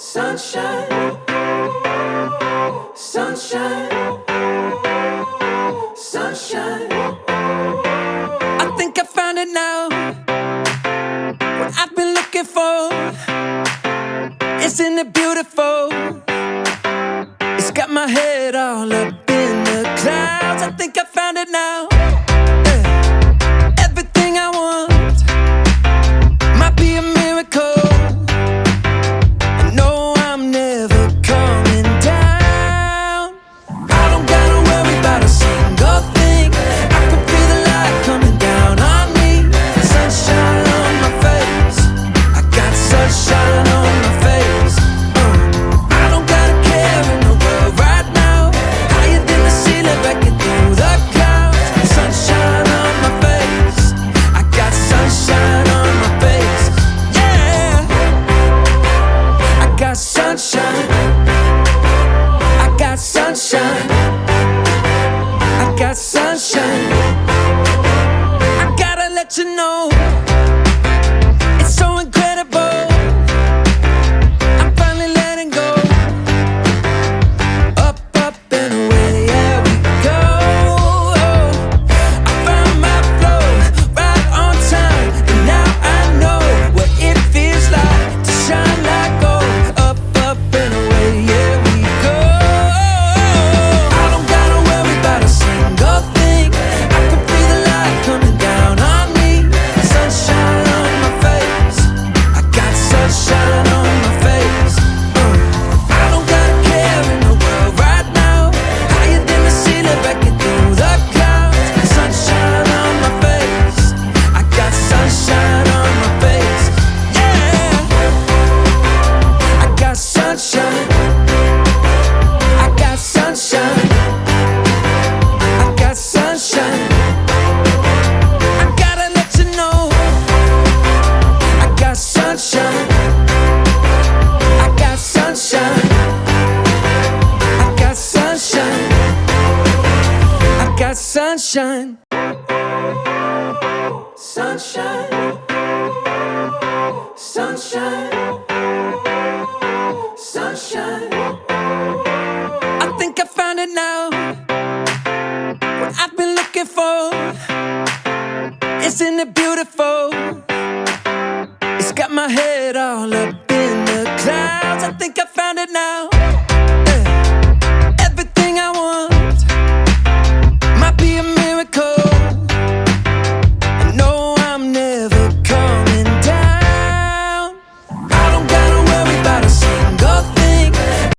Sunshine, sunshine, sunshine. I think I found it now. What I've been looking for. Isn't it beautiful? It's got my head all up in the clouds. I think I found it now. Yeah. Everything I want might be a miracle. I know I'm never coming down. I don't gotta worry about a single thing. I can feel the light coming down on me. Sunshine on my face. I got sunshine on my face. I don't got a care in the world right now. Higher than the ceiling, breaking through the clouds. Sunshine on my face. I got sunshine on my face. Yeah, I got sunshine. I got sunshine. I got sunshine. I gotta let you know, it's so incredible. I'm finally letting go. Up, up and away, yeah, we go. I found my flow right on time, and now I know what it feels like to shine like gold. Up, up and away, yeah, we go. I don't gotta worry about a single thing. I can feel the light coming down on me. Sunshine on my face. I got sunshine on my face. I don't got a care in the world right now. Higher than the ceiling, breaking through the clouds. Sunshine on my face. I got sunshine on my face. Yeah, I got sunshine. I got sunshine. I got sunshine. I gotta let you know, I got sunshine. I got sunshine. I got sunshine. I got sunshine. Sunshine. Sunshine. Sunshine. I think I found it now. What I've been looking for. Isn't it beautiful? It's got my head all up